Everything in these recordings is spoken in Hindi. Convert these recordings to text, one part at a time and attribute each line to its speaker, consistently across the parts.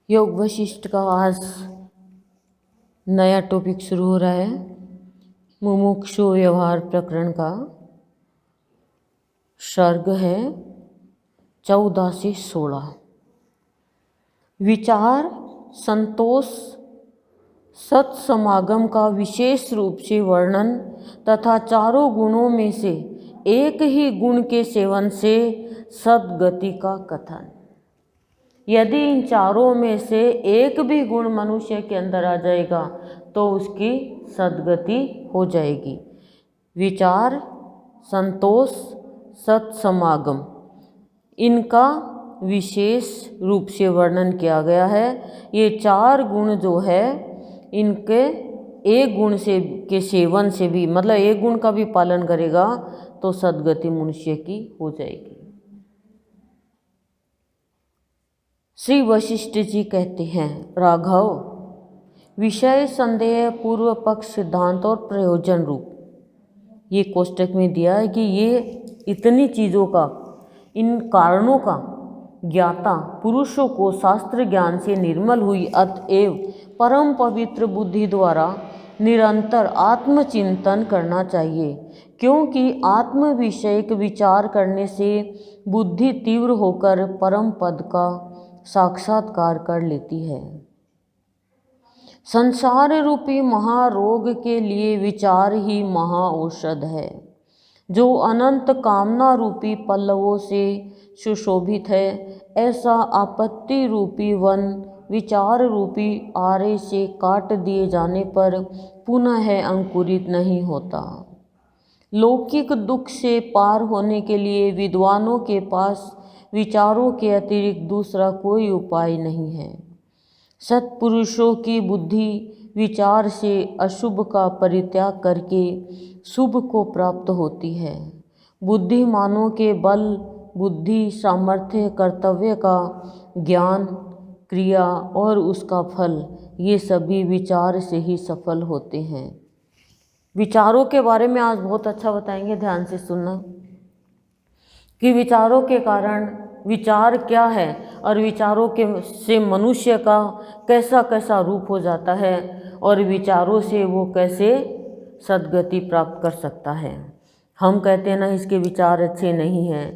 Speaker 1: योग वशिष्ठ का आज नया टॉपिक शुरू हो रहा है। मुमुक्षु व्यवहार प्रकरण का सर्ग है 14 से 16। विचार संतोष सत्समागम का विशेष रूप से वर्णन तथा चारों गुणों में से एक ही गुण के सेवन से सद्गति का कथन। यदि इन चारों में से एक भी गुण मनुष्य के अंदर आ जाएगा तो उसकी सद्गति हो जाएगी। विचार संतोष सत्समागम इनका विशेष रूप से वर्णन किया गया है। ये चार गुण जो है इनके एक गुण से के सेवन से भी, मतलब एक गुण का भी पालन करेगा तो सद्गति मनुष्य की हो जाएगी। श्री वशिष्ठ जी कहते हैं, राघव, विषय संदेह पूर्व पक्ष सिद्धांत और प्रयोजन रूप, ये कोष्टक में दिया है कि ये इतनी चीज़ों का, इन कारणों का ज्ञाता पुरुषों को शास्त्र ज्ञान से निर्मल हुई अतएव परम पवित्र बुद्धि द्वारा निरंतर आत्मचिंतन करना चाहिए, क्योंकि आत्म विषयक विचार करने से बुद्धि तीव्र होकर परम पद का साक्षात्कार कर लेती है। संसार रूपी महारोग के लिए विचार ही महाऔषध है, जो अनंत कामना रूपी पल्लवों से सुशोभित है। ऐसा आपत्ति रूपी वन विचार रूपी आरे से काट दिए जाने पर पुनः अंकुरित नहीं होता। लौकिक दुख से पार होने के लिए विद्वानों के पास विचारों के अतिरिक्त दूसरा कोई उपाय नहीं है। सत्पुरुषों की बुद्धि विचार से अशुभ का परित्याग करके शुभ को प्राप्त होती है। बुद्धिमानों के बल, बुद्धि, सामर्थ्य, कर्तव्य का ज्ञान, क्रिया और उसका फल, ये सभी विचार से ही सफल होते हैं। विचारों के बारे में आज बहुत अच्छा बताएंगे, ध्यान से सुनना कि विचारों के कारण विचार क्या है और विचारों के से मनुष्य का कैसा कैसा रूप हो जाता है और विचारों से वो कैसे सद्गति प्राप्त कर सकता है। हम कहते हैं ना, इसके विचार अच्छे नहीं हैं।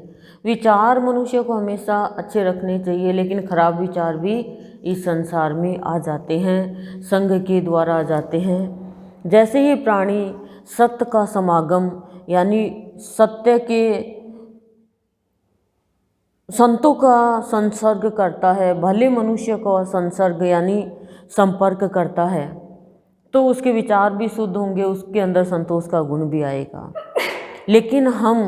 Speaker 1: विचार मनुष्य को हमेशा अच्छे रखने चाहिए, लेकिन खराब विचार भी इस संसार में आ जाते हैं, संग के द्वारा आ जाते हैं। जैसे ही प्राणी सत्य का समागम यानी सत्य के संतों का संसर्ग करता है, भले मनुष्य का संसर्ग यानी संपर्क करता है, तो उसके विचार भी शुद्ध होंगे, उसके अंदर संतोष का गुण भी आएगा। लेकिन हम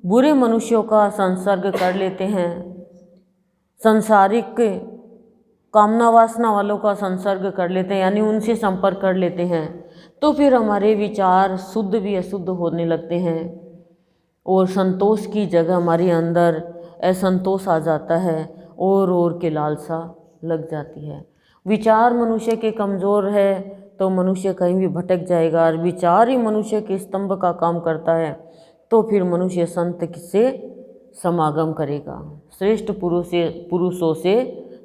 Speaker 1: बुरे मनुष्यों का संसर्ग कर लेते हैं, संसारिक कामना वासना वालों का संसर्ग कर लेते हैं, यानी उनसे संपर्क कर लेते हैं, तो फिर हमारे विचार शुद्ध भी अशुद्ध होने लगते हैं और संतोष की जगह हमारे अंदर असंतोष आ जाता है और के लालसा लग जाती है। विचार मनुष्य के कमज़ोर है तो मनुष्य कहीं भी भटक जाएगा, और विचार ही मनुष्य के स्तंभ का काम करता है तो फिर मनुष्य संत से समागम करेगा, श्रेष्ठ पुरुषों से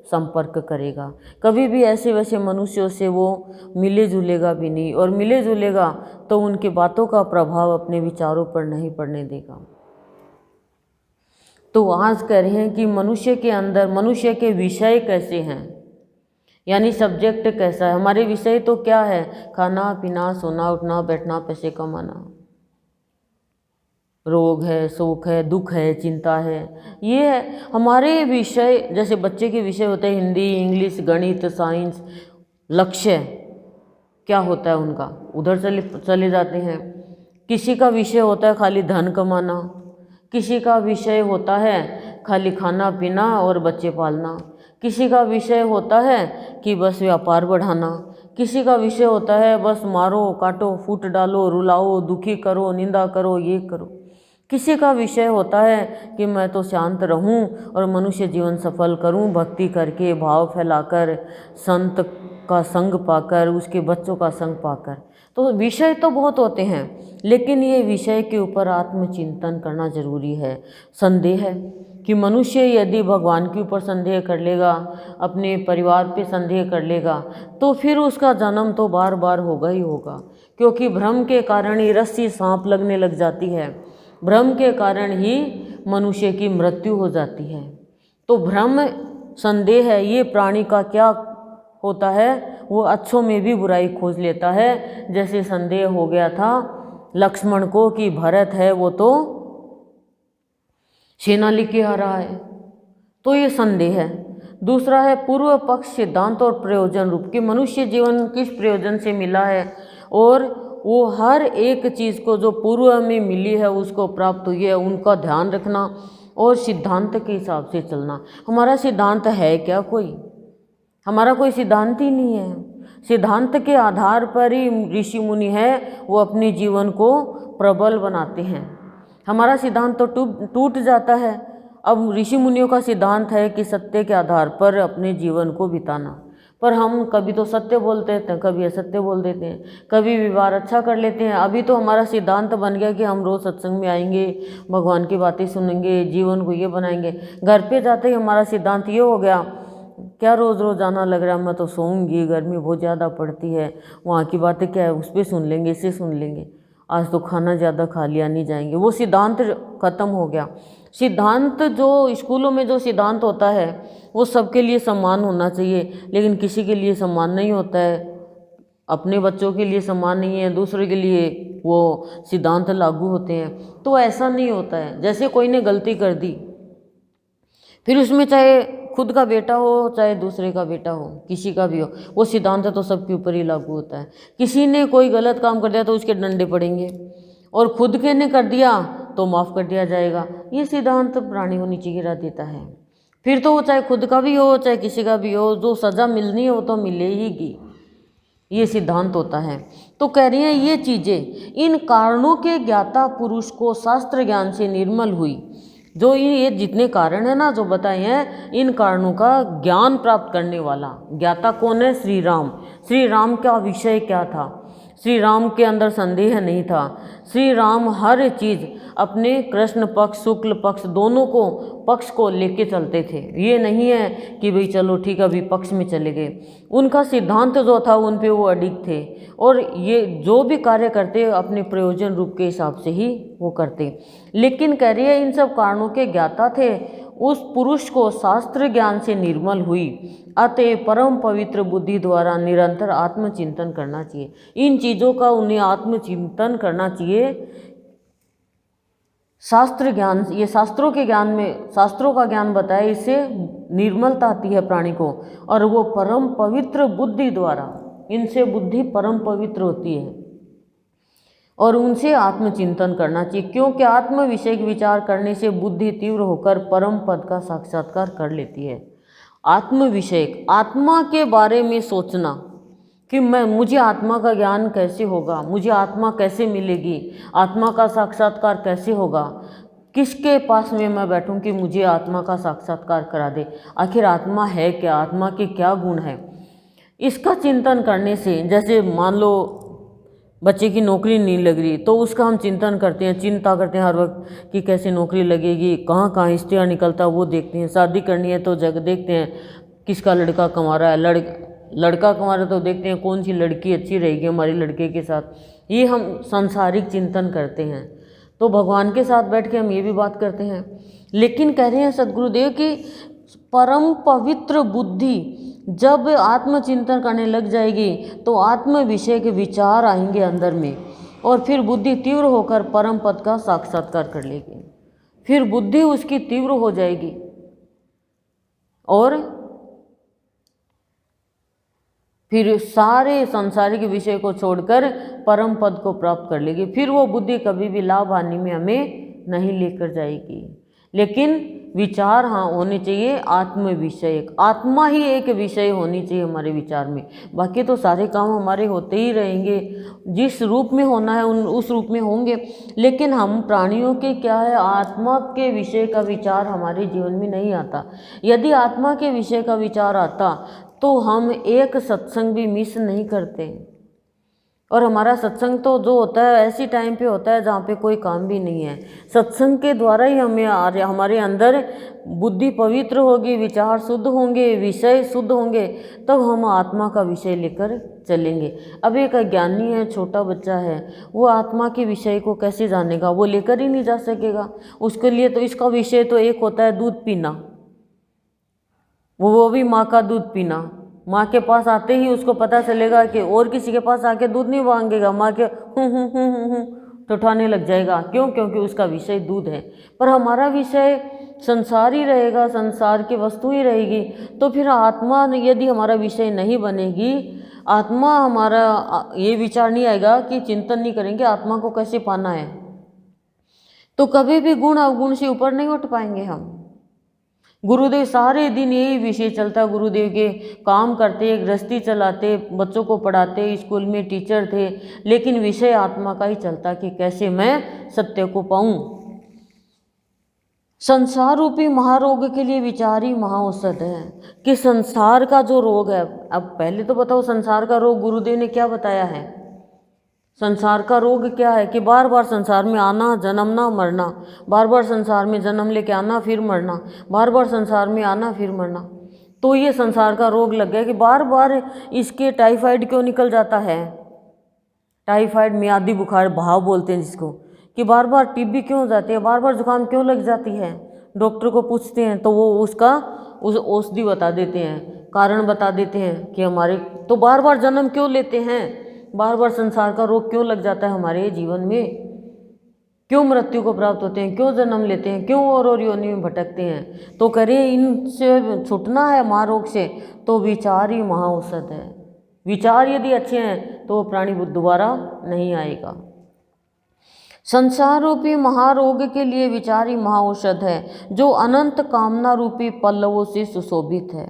Speaker 1: संपर्क करेगा। कभी भी ऐसे वैसे मनुष्यों से वो मिले जुलेगा भी नहीं, और मिले जुलेगा तो उनके बातों का प्रभाव अपने विचारों पर नहीं पड़ने देगा। तो आज कह रहे हैं कि मनुष्य के अंदर मनुष्य के विषय कैसे हैं, यानी सब्जेक्ट कैसा है। हमारे विषय तो क्या है? खाना पीना, सोना उठना, बैठना, पैसे कमाना। रोग है, शोक है, दुख है, चिंता है, ये है हमारे विषय। जैसे बच्चे के विषय होते हैं हिंदी, इंग्लिश, गणित, साइंस। लक्ष्य क्या होता है उनका, उधर चले जाते हैं। किसी का विषय होता है खाली धन कमाना, किसी का विषय होता है खाली खाना पीना और बच्चे पालना, किसी का विषय होता है कि बस व्यापार बढ़ाना, किसी का विषय होता है बस मारो काटो, फूट डालो, रुलाओ, दुखी करो, निंदा करो, ये करो। किसी का विषय होता है कि मैं तो शांत रहूं और मनुष्य जीवन सफल करूं, भक्ति करके, भाव फैलाकर, संत का संग पाकर, उसके बच्चों का संग पाकर। तो विषय तो बहुत होते हैं, लेकिन ये विषय के ऊपर आत्मचिंतन करना जरूरी है। संदेह है कि मनुष्य यदि भगवान के ऊपर संदेह कर लेगा, अपने परिवार पे संदेह कर लेगा, तो फिर उसका जन्म तो बार बार होगा ही होगा, क्योंकि भ्रम के कारण ही रस्सी सांप लगने लग जाती है, भ्रम के कारण ही मनुष्य की मृत्यु हो जाती है। तो भ्रम संदेह है, ये प्राणी का क्या होता है, वो अच्छों में भी बुराई खोज लेता है। जैसे संदेह हो गया था लक्ष्मण को कि भरत है वो तो सेना लेके आ रहा है, तो ये संदेह है। दूसरा है पूर्व पक्ष सिद्धांत और प्रयोजन रूप, कि मनुष्य जीवन किस प्रयोजन से मिला है और वो हर एक चीज़ को जो पूर्व में मिली है उसको प्राप्त हुई है, उनका ध्यान रखना और सिद्धांत के हिसाब से चलना। हमारा सिद्धांत है क्या? हमारा कोई सिद्धांत ही नहीं है। सिद्धांत के आधार पर ही ऋषि मुनि है वो अपने जीवन को प्रबल बनाते हैं। हमारा सिद्धांत तो टूट जाता है। अब ऋषि मुनियों का सिद्धांत है कि सत्य के आधार पर अपने जीवन को बिताना, पर हम कभी तो सत्य बोलते हैं, कभी असत्य बोल देते हैं, कभी व्यवहार अच्छा कर लेते हैं। अभी तो हमारा सिद्धांत बन गया कि हम रोज़ सत्संग में आएंगे, भगवान की बातें सुनेंगे, जीवन को ये बनाएंगे। घर पे जाते ही हमारा सिद्धांत ये हो गया, क्या रोज़ रोज़ आना लग रहा है, मैं तो सोऊंगी, गर्मी बहुत ज़्यादा पड़ती है, वहाँ की बातें क्या है, उस पर सुन लेंगे, इसे सुन लेंगे, आज तो खाना ज़्यादा खा लिया, नहीं जाएंगे। वो सिद्धांत खत्म हो गया। सिद्धांत जो स्कूलों में जो सिद्धांत होता है वो सबके लिए समान होना चाहिए, लेकिन किसी के लिए समान नहीं होता है। अपने बच्चों के लिए समान नहीं है, दूसरे के लिए वो सिद्धांत लागू होते हैं। तो ऐसा नहीं होता है। जैसे कोई ने गलती कर दी, फिर उसमें चाहे खुद का बेटा हो चाहे दूसरे का बेटा हो, किसी का भी हो, वो सिद्धांत तो सबके ऊपर ही लागू होता है। किसी ने कोई गलत काम कर दिया तो उसके डंडे पड़ेंगे, और खुद के ने कर दिया तो माफ़ कर दिया जाएगा। ये सिद्धांत प्राणी को नीचे गिरा देता है। फिर तो वो चाहे खुद का भी हो चाहे किसी का भी हो, जो सज़ा मिलनी है वो तो मिलेगी। ये सिद्धांत होता है। तो कह रही हैं ये चीज़ें इन कारणों के ज्ञाता पुरुष को शास्त्र ज्ञान से निर्मल हुई। जो ये जितने कारण है ना जो बताए हैं, इन कारणों का ज्ञान प्राप्त करने वाला ज्ञाता कौन है? श्री राम। श्री राम का विषय क्या था? श्री राम के अंदर संदेह नहीं था। श्री राम हर चीज़ अपने कृष्ण पक्ष शुक्ल पक्ष दोनों को पक्ष को लेके चलते थे। ये नहीं है कि भाई चलो ठीक है विपक्ष में चले गए। उनका सिद्धांत जो था उन पे वो अडिग थे, और ये जो भी कार्य करते अपने प्रयोजन रूप के हिसाब से ही वो करते। लेकिन कह रही है इन सब कारणों के ज्ञाता थे, उस पुरुष को शास्त्र ज्ञान से निर्मल हुई, अतः परम पवित्र बुद्धि द्वारा निरंतर आत्मचिंतन करना चाहिए। इन चीज़ों का उन्हें आत्मचिंतन करना चाहिए। शास्त्र ज्ञान, ये शास्त्रों के ज्ञान में शास्त्रों का ज्ञान बताया, इससे निर्मलता आती है प्राणी को, और वो परम पवित्र बुद्धि द्वारा, इनसे बुद्धि परम पवित्र होती है, और उनसे आत्मचिंतन करना चाहिए। क्योंकि आत्म विषय विचार करने से बुद्धि तीव्र होकर परम पद का साक्षात्कार कर लेती है। आत्म विषय, आत्मा के बारे में सोचना कि मुझे आत्मा का ज्ञान कैसे होगा, मुझे आत्मा कैसे मिलेगी, आत्मा का साक्षात्कार कैसे होगा, किसके पास में मैं बैठूं कि मुझे आत्मा का साक्षात्कार करा दे, आखिर आत्मा है क्या, आत्मा के क्या गुण है। इसका चिंतन करने से, जैसे मान लो बच्चे की नौकरी नहीं लग रही तो उसका हम चिंतन करते हैं, चिंता करते हैं हर वक्त कि कैसे नौकरी लगेगी, कहाँ कहाँ इश्तेहार निकलता वो देखते हैं। शादी करनी है तो जगह देखते हैं किसका लड़का कमा रहा है, लड़का कमा रहा है तो देखते हैं कौन सी लड़की अच्छी रहेगी हमारे लड़के के साथ। ये हम सांसारिक चिंतन करते हैं। तो भगवान के साथ बैठ के हम ये भी बात करते हैं। लेकिन कह रहे हैं सद्गुरुदेव कि परम पवित्र बुद्धि जब आत्मचिंतन करने लग जाएगी तो आत्म विषय के विचार आएंगे अंदर में, और फिर बुद्धि तीव्र होकर परम पद का साक्षात्कार कर लेगी। फिर बुद्धि उसकी तीव्र हो जाएगी और फिर सारे सांसारिक विषय को छोड़कर परम पद को प्राप्त कर लेगी। फिर वो बुद्धि कभी भी लाभ हानि में हमें नहीं लेकर जाएगी। लेकिन विचार हाँ होने चाहिए आत्म विषय, आत्मा ही एक विषय होनी चाहिए हमारे विचार में। बाकी तो सारे काम हमारे होते ही रहेंगे, जिस रूप में होना है उस रूप में होंगे। लेकिन हम प्राणियों के क्या है, आत्मा के विषय का विचार हमारे जीवन में नहीं आता। यदि आत्मा के विषय का विचार आता तो हम एक सत्संग भी मिस नहीं करते, और हमारा सत्संग तो जो होता है ऐसी टाइम पे होता है जहाँ पे कोई काम भी नहीं है। सत्संग के द्वारा ही हमारे अंदर बुद्धि पवित्र होगी, विचार शुद्ध होंगे, विषय शुद्ध होंगे, तब हम आत्मा का विषय लेकर चलेंगे। अब एक अज्ञानी है, छोटा बच्चा है, वो आत्मा के विषय को कैसे जानेगा? वो लेकर ही नहीं जा सकेगा। उसके लिए तो इसका विषय तो एक होता है दूध पीना, वो भी माँ का दूध पीना। माँ के पास आते ही उसको पता चलेगा कि और किसी के पास आके दूध नहीं मांगेगा, माँ के तो उठाने लग जाएगा। क्यों? क्योंकि उसका विषय दूध है। पर हमारा विषय संसार ही रहेगा, संसार की वस्तु ही रहेगी। तो फिर आत्मा यदि हमारा विषय नहीं बनेगी, आत्मा हमारा ये विचार नहीं आएगा कि चिंतन नहीं करेंगे आत्मा को कैसे पाना है, तो कभी भी गुण अवगुण से ऊपर नहीं उठ पाएंगे हम। गुरुदेव सारे दिन यही विषय चलता, गुरुदेव के काम करते, गृहस्थी चलाते, बच्चों को पढ़ाते, स्कूल में टीचर थे, लेकिन विषय आत्मा का ही चलता कि कैसे मैं सत्य को पाऊं। संसार रूपी महारोग के लिए विचार ही महाऔषध है। कि संसार का जो रोग है, अब पहले तो बताओ संसार का रोग गुरुदेव ने क्या बताया है? संसार का रोग क्या है? कि बार बार संसार में आना, जन्मना, मरना, बार बार संसार में जन्म लेके आना फिर मरना, बार बार संसार में आना फिर मरना। तो ये संसार का रोग लग गया कि बार बार इसके टाइफाइड क्यों निकल जाता है? टाइफाइड मियादी बुखार भाव बोलते हैं जिसको, कि बार बार टीबी क्यों हो जाती है, बार बार जुकाम क्यों लग जाती है। डॉक्टर को पूछते हैं तो वो उसका औषधि बता देते हैं, कारण बता देते हैं कि हमारे तो बार बार जन्म क्यों लेते हैं, बार बार संसार का रोग क्यों लग जाता है हमारे जीवन में, क्यों मृत्यु को प्राप्त होते हैं, क्यों जन्म लेते हैं, क्यों और योनि में भटकते हैं। तो करें इनसे छूटना है महारोग से, तो विचार ही महाऔषध है। विचार यदि अच्छे हैं तो प्राणी दोबारा नहीं आएगा। संसार रूपी महारोग के लिए विचार ही महाऔषध है, जो अनंत कामना रूपी पल्लवों से सुशोभित है।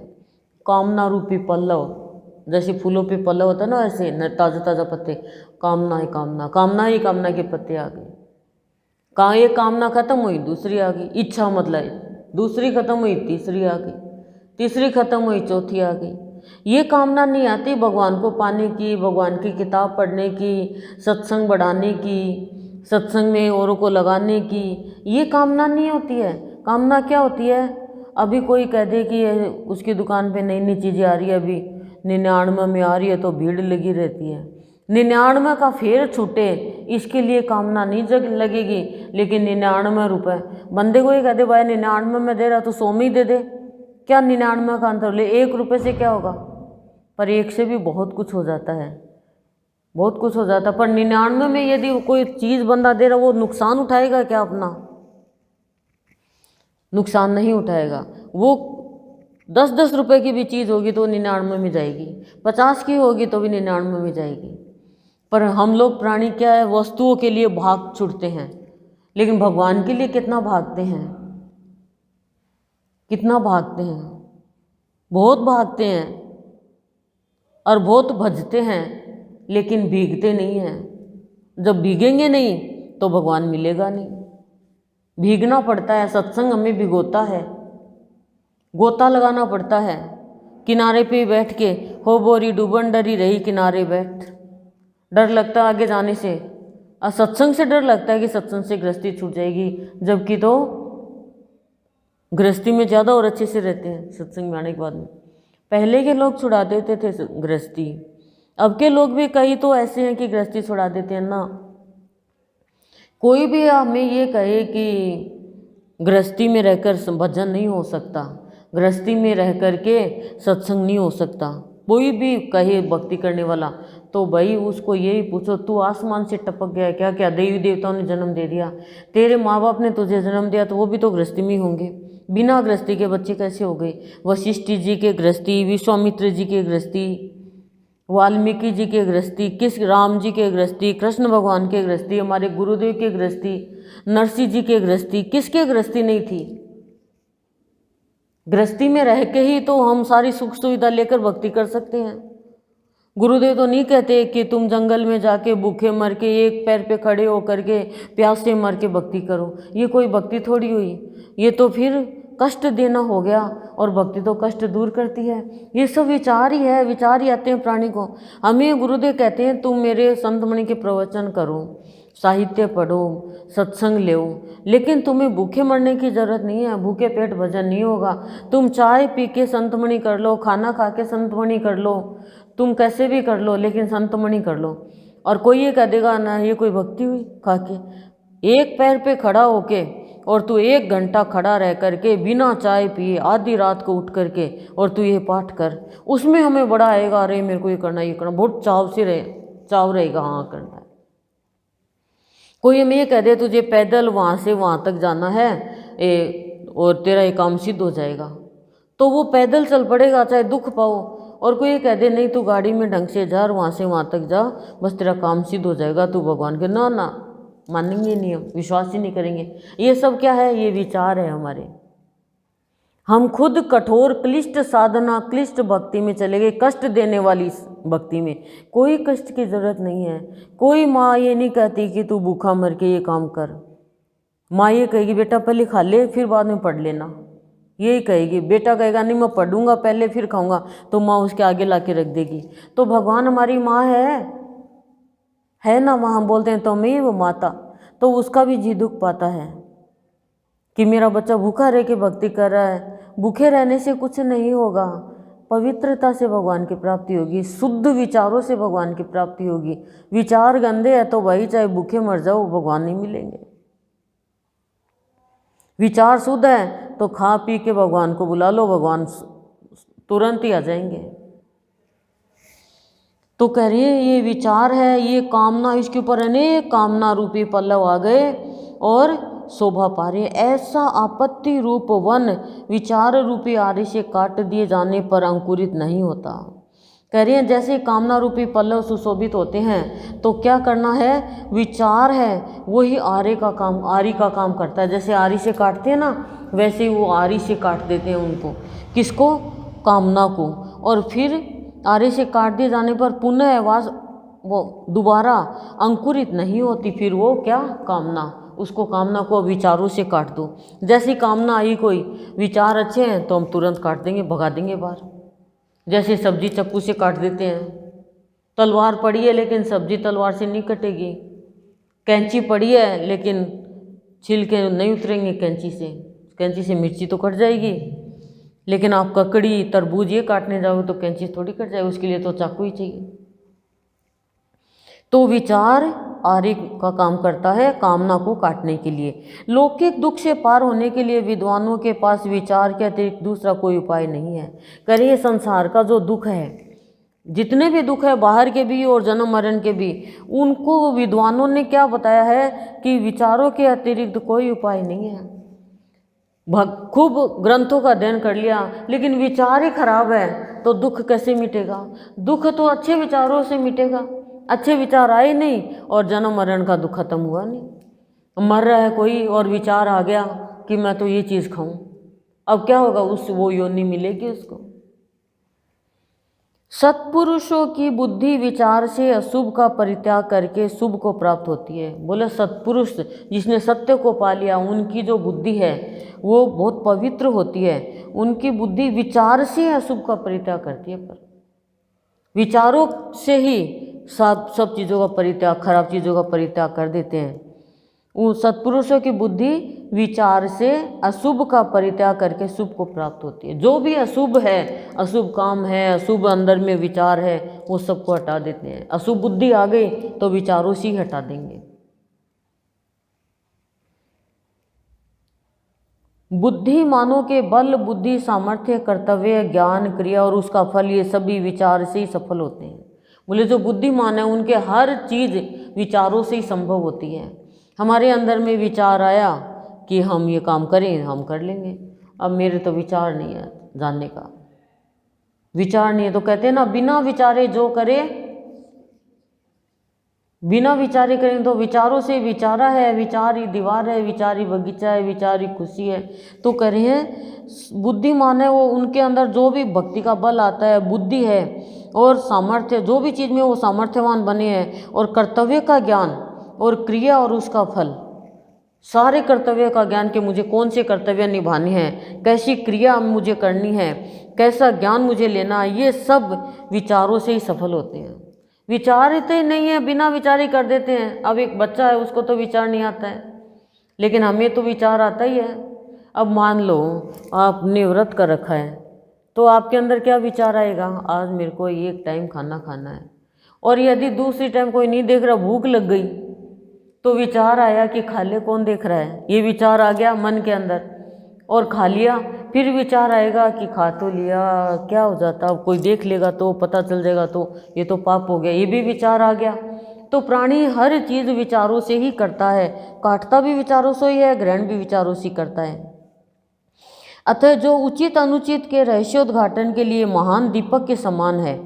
Speaker 1: कामना रूपी पल्लव, जैसे फूलों पे पल्लव होता है ना, ऐसे न ताज़ा ताज़ा पत्ते, कामना ही कामना, कामना ही कामना के पत्ते आ गए। कहाँ एक कामना खत्म हुई दूसरी आ गई, इच्छा मतलब दूसरी खत्म हुई तीसरी आ गई, तीसरी खत्म हुई चौथी आ गई। ये कामना नहीं आती भगवान को पाने की, भगवान की किताब पढ़ने की, सत्संग बढ़ाने की, सत्संग में औरों को लगाने की, ये कामना नहीं होती है। कामना क्या होती है? अभी कोई कह दे कि उसकी दुकान पे नई नई चीज़ें आ रही है, अभी 99 में आ रही है, तो भीड़ लगी रहती है। 99 का फेर छूटे इसके लिए कामना नहीं लगेगी, लेकिन 99 रुपये बंदे को ही कह दे भाई 99 में दे रहा तो 100 में ही दे दे, क्या 99 का अंतर ले, 1 रुपये से क्या होगा? पर 1 से भी बहुत कुछ हो जाता है, बहुत कुछ हो जाता। पर 99 में यदि कोई चीज़ बंदा दे रहा, वो नुकसान उठाएगा क्या अपना? नुकसान नहीं उठाएगा। वो 10-10 रुपए की भी चीज़ होगी तो 99 में जाएगी, 50 की होगी तो भी 99 में जाएगी। पर हम लोग प्राणी क्या है, वस्तुओं के लिए भाग छुटते हैं, लेकिन भगवान के लिए कितना भागते हैं, कितना भागते हैं, बहुत भागते हैं और बहुत भजते हैं, लेकिन भीगते नहीं हैं। जब भीगेंगे नहीं तो भगवान मिलेगा नहीं। भीगना पड़ता है, सत्संग हमें भिगोता है, गोता लगाना पड़ता है। किनारे पे बैठ के हो बोरी डूबन डरी रही किनारे बैठ, डर लगता है आगे जाने से, और सत्संग से डर लगता है कि सत्संग से गृहस्थी छूट जाएगी, जबकि तो गृहस्थी में ज़्यादा और अच्छे से रहते हैं सत्संग में आने के बाद में। पहले के लोग छुड़ा देते थे गृहस्थी, अब के लोग भी कई तो ऐसे हैं कि गृहस्थी छुड़ा देते हैं ना। कोई भी हमें ये कहे कि गृहस्थी में रहकर भजन नहीं हो सकता, गृहस्थी में रह कर के सत्संग नहीं हो सकता, कोई भी कहे भक्ति करने वाला, तो भाई उसको यही पूछो, तू आसमान से टपक गया क्या? क्या देवी देवताओं ने जन्म दे दिया? तेरे माँ बाप ने तुझे जन्म दिया तो वो भी तो गृहस्थी में होंगे, बिना गृहस्थी के बच्चे कैसे हो गए? वशिष्ठ जी के गृहस्थी, विश्वामित्र जी के गृहस्थी, वाल्मीकि जी के गृहस्थी, किस राम जी के गृहस्थी, कृष्ण भगवान के गृहस्थी, हमारे गुरुदेव के गृहस्थी, नरसिंह जी के गृहस्थी, किसके गृहस्थी नहीं थी? गृहस्थी में रह के ही तो हम सारी सुख सुविधा लेकर भक्ति कर सकते हैं। गुरुदेव तो नहीं कहते कि तुम जंगल में जाके भूखे मर के एक पैर पे खड़े होकर के प्यास से मर के भक्ति करो, ये कोई भक्ति थोड़ी हुई, ये तो फिर कष्ट देना हो गया, और भक्ति तो कष्ट दूर करती है। ये सब विचार ही है, विचार ही आते हैं प्राणी को। हमें गुरुदेव कहते हैं तुम मेरे संतमणि के प्रवचन करो, साहित्य पढ़ो, सत्संग लो, लेकिन तुम्हें भूखे मरने की ज़रूरत नहीं है, भूखे पेट भजन नहीं होगा। तुम चाय पी के संतमणि कर लो, खाना खा के संतमणि कर लो, तुम कैसे भी कर लो, लेकिन संतमणि कर लो। और कोई ये कह देगा ना ये कोई भक्ति हुई, खा के एक पैर पे खड़ा होके और तू 1 घंटा खड़ा रह करके बिना चाय पिए आधी रात को उठ करके और तू ये पाठ कर, उसमें हमें बड़ा आएगा, अरे मेरे को ये करना, बहुत चाव रहेगा, हाँ करना है। कोई हमें ये कह दे तुझे पैदल वहाँ से वहाँ तक जाना है और तेरा ये काम सिद्ध हो जाएगा, तो वो पैदल चल पड़ेगा चाहे दुख पाओ। और कोई ये कह दे नहीं तू गाड़ी में ढंग से जा और वहाँ से वहाँ तक जा, बस तेरा काम सिद्ध हो जाएगा, तू भगवान के, ना ना, मानेंगे नहीं, हम विश्वास ही नहीं करेंगे। ये सब क्या है? ये विचार है हमारे। हम खुद कठोर क्लिष्ट साधना, क्लिष्ट भक्ति में चले गए, कष्ट देने वाली भक्ति में। कोई कष्ट की जरूरत नहीं है। कोई माँ ये नहीं कहती कि तू भूखा मर के ये काम कर। माँ ये कहेगी बेटा पहले खा ले फिर बाद में पढ़ लेना, यही कहेगी। बेटा कहेगा नहीं मैं पढ़ूंगा पहले फिर खाऊंगा, तो माँ उसके आगे ला के रख देगी। तो भगवान हमारी माँ है ना माँ, हम बोलते हैं तो मैं वो माता, तो उसका भी जी दुख पाता है कि मेरा बच्चा भूखा रह के भक्ति कर रहा है। भूखे रहने से कुछ नहीं होगा, पवित्रता से भगवान की प्राप्ति होगी, शुद्ध विचारों से भगवान की प्राप्ति होगी। विचार गंदे है तो भाई चाहे भूखे मर जाओ भगवान नहीं मिलेंगे। विचार शुद्ध है तो खा पी के भगवान को बुला लो, भगवान तुरंत ही आ जाएंगे। तो कह रही है ये विचार है, ये कामना, इसके ऊपर अनेक कामना रूपी पल्लव आ गए और शोभा पा रहे। ऐसा आपत्ति रूप वन विचार रूपी आरे से काट दिए जाने पर अंकुरित नहीं होता। कह रही हैं जैसे कामना रूपी पल्लव सुशोभित होते हैं तो क्या करना है? विचार है वही आरी का काम करता है। जैसे आरी से काटते हैं ना, वैसे ही वो आरी से काट देते हैं उनको, किसको? कामना को। और फिर आरे से काट दिए जाने पर पुनः वो दोबारा अंकुरित नहीं होती। फिर वो क्या? कामना। उसको कामना को विचारों से काट दो। जैसी कामना आई, कोई विचार अच्छे हैं तो हम तुरंत काट देंगे, भगा देंगे बाहर। जैसे सब्जी चाकू से काट देते हैं, तलवार पड़ी है लेकिन सब्जी तलवार से नहीं कटेगी, कैंची पड़ी है लेकिन छिलके नहीं उतरेंगे कैंची से मिर्ची तो कट जाएगी, लेकिन आप ककड़ी तरबूज ये काटने जाओगे तो कैंची थोड़ी कट जाएगी, उसके लिए तो चाकू ही चाहिए। तो विचार आरी का काम करता है कामना को काटने के लिए। लौकिक दुख से पार होने के लिए विद्वानों के पास विचार के अतिरिक्त दूसरा कोई उपाय नहीं है। करिए संसार का जो दुख है, जितने भी दुख है बाहर के भी और जन्म मरण के भी, उनको विद्वानों ने क्या बताया है कि विचारों के अतिरिक्त कोई उपाय नहीं है। खूब ग्रंथों का अध्ययन कर लिया लेकिन विचार ही खराब है तो दुख कैसे मिटेगा? दुख तो अच्छे विचारों से मिटेगा। अच्छे विचार आए नहीं और जन्म मरण का दुख खत्म हुआ नहीं। मर रहा है कोई और विचार आ गया कि मैं तो ये चीज़ खाऊं, अब क्या होगा? वो योनि मिलेगी उसको। सत्पुरुषों की बुद्धि विचार से अशुभ का परित्याग करके शुभ को प्राप्त होती है। बोले सत्पुरुष जिसने सत्य को पा लिया, उनकी जो बुद्धि है वो बहुत पवित्र होती है। उनकी बुद्धि विचार से अशुभ का परित्याग करती है, पर विचारों से ही सब चीज़ों का परित्याग, खराब चीज़ों का परित्याग कर देते हैं। उन सत्पुरुषों की बुद्धि विचार से अशुभ का परित्याग करके शुभ को प्राप्त होती है। जो भी अशुभ है, अशुभ काम है, अशुभ अंदर में विचार है, वो सबको हटा देते हैं। अशुभ बुद्धि आ गई तो विचारों से ही हटा देंगे। बुद्धिमानों के बल, बुद्धि, सामर्थ्य, कर्तव्य, ज्ञान, क्रिया और उसका फल, ये सभी विचार से ही सफल होते हैं। बोले जो बुद्धिमान है उनके हर चीज़ विचारों से ही संभव होती है। हमारे अंदर में विचार आया कि हम ये काम करें, हम कर लेंगे। अब मेरे तो विचार नहीं है जानने का, विचार नहीं है तो कहते हैं ना बिना विचारे जो करे, बिना विचारे करें तो विचारों से विचारा है, विचार ही दीवार है, विचार ही बगीचा है, विचार ही खुशी है। तो कह रहे हैं बुद्धिमान है वो, उनके अंदर जो भी भक्ति का बल आता है, बुद्धि है और सामर्थ्य, जो भी चीज़ में वो सामर्थ्यवान बने हैं, और कर्तव्य का ज्ञान और क्रिया और उसका फल सारे कर्तव्य का ज्ञान कि मुझे कौन से कर्तव्य निभाने हैं, कैसी क्रिया मुझे करनी है, कैसा ज्ञान मुझे लेना है, ये सब विचारों से ही सफल होते हैं। विचारते नहीं है, बिना विचार ही कर देते हैं। अब एक बच्चा है, उसको तो विचार नहीं आता है, लेकिन हमें तो विचार आता ही है। अब मान लो आपने व्रत कर रखा है, तो आपके अंदर क्या विचार आएगा, आज मेरे को एक टाइम खाना खाना है। और यदि दूसरी टाइम कोई नहीं देख रहा, भूख लग गई, तो विचार आया कि खा ले, कौन देख रहा है, ये विचार आ गया मन के अंदर और खा लिया। फिर विचार आएगा कि खा तो लिया, क्या हो जाता, अब कोई देख लेगा तो पता चल जाएगा तो ये तो पाप हो गया, ये भी विचार आ गया। तो प्राणी हर चीज़ विचारों से ही करता है, काटता भी विचारों से ही है, ग्रहण भी विचारों से करता है। अतः जो उचित अनुचित के रहस्योद्घाटन के लिए महान दीपक के समान है,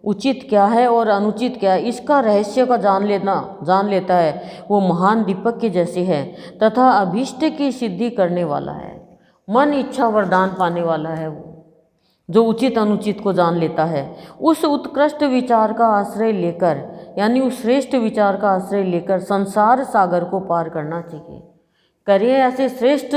Speaker 1: उचित क्या है और अनुचित क्या है, इसका रहस्य का जान लेता है, वो महान दीपक के जैसे है तथा अभीष्ट की सिद्धि करने वाला है। मन इच्छा वरदान पाने वाला है वो, जो उचित अनुचित को जान लेता है। उस उत्कृष्ट विचार का आश्रय लेकर, यानी उस श्रेष्ठ विचार का आश्रय लेकर संसार सागर को पार करना चाहिए। करिए ऐसे श्रेष्ठ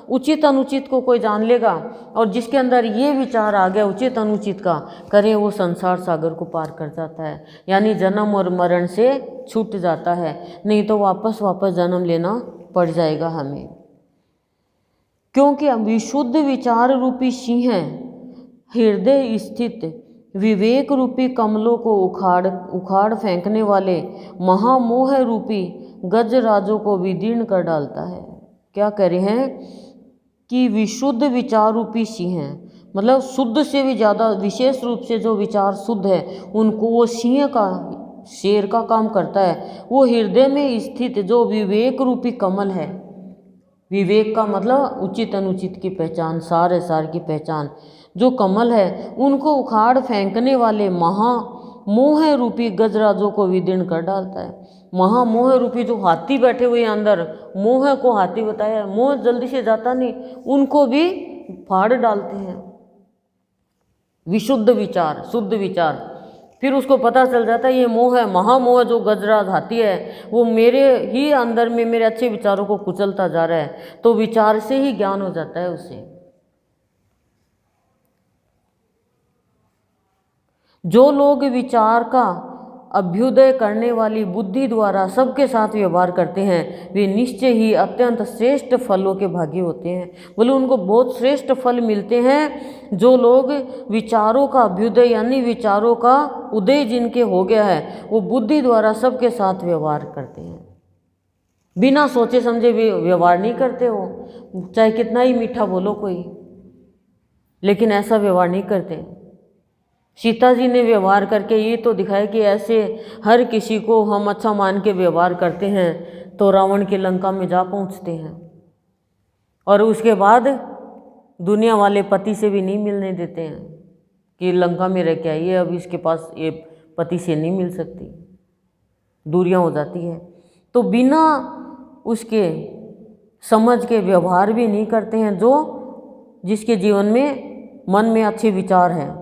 Speaker 1: उचित अनुचित को कोई जान लेगा, और जिसके अंदर ये विचार आ गया उचित अनुचित का, करिए वो संसार सागर को पार कर जाता है, यानी जन्म और मरण से छूट जाता है, नहीं तो वापस जन्म लेना पड़ जाएगा हमें। क्योंकि विशुद्ध विचार रूपी सिंह हृदय स्थित विवेक रूपी कमलों को उखाड़ फेंकने वाले महामोह रूपी गजराजों को विदीर्ण कर डालता है। क्या कह रहे हैं कि विशुद्ध विचार रूपी सिंह है, मतलब शुद्ध से भी ज़्यादा विशेष रूप से जो विचार शुद्ध है उनको वो सिंह का, शेर का काम करता है। वो हृदय में स्थित जो विवेक रूपी कमल है, विवेक का मतलब उचित अनुचित की पहचान, सार सार की पहचान, जो कमल है उनको उखाड़ फेंकने वाले महामोह रूपी गजराजों को विदीर्ण कर डालता है। महामोह रूपी जो हाथी बैठे हुए अंदर, मोह को हाथी बताया, मोह जल्दी से जाता नहीं, उनको भी फाड़ डालते हैं। विशुद्ध विचार, शुद्ध विचार, फिर उसको पता चल जाता है ये मोह है, महामोह जो गजराज हाथी है वो मेरे ही अंदर में मेरे अच्छे विचारों को कुचलता जा रहा है, तो विचार से ही ज्ञान हो जाता है उसे। जो लोग विचार का अभ्युदय करने वाली बुद्धि द्वारा सबके साथ व्यवहार करते हैं, वे निश्चय ही अत्यंत श्रेष्ठ फलों के भागी होते हैं। बोले उनको बहुत श्रेष्ठ फल मिलते हैं। जो लोग विचारों का अभ्युदय यानी विचारों का उदय जिनके हो गया है, वो बुद्धि द्वारा सबके साथ व्यवहार करते हैं, बिना सोचे समझे व्यवहार नहीं करते हो, चाहे कितना ही मीठा बोलो कोई, लेकिन ऐसा व्यवहार नहीं करते। सीता जी ने व्यवहार करके ये तो दिखाया कि ऐसे हर किसी को हम अच्छा मान के व्यवहार करते हैं तो रावण की लंका में जा पहुंचते हैं, और उसके बाद दुनिया वाले पति से भी नहीं मिलने देते हैं कि लंका में रह के आइए, अब इसके पास ये पति से नहीं मिल सकती, दूरियां हो जाती है। तो बिना उसके समझ के व्यवहार भी नहीं करते हैं जो जिसके जीवन में मन में अच्छे विचार हैं।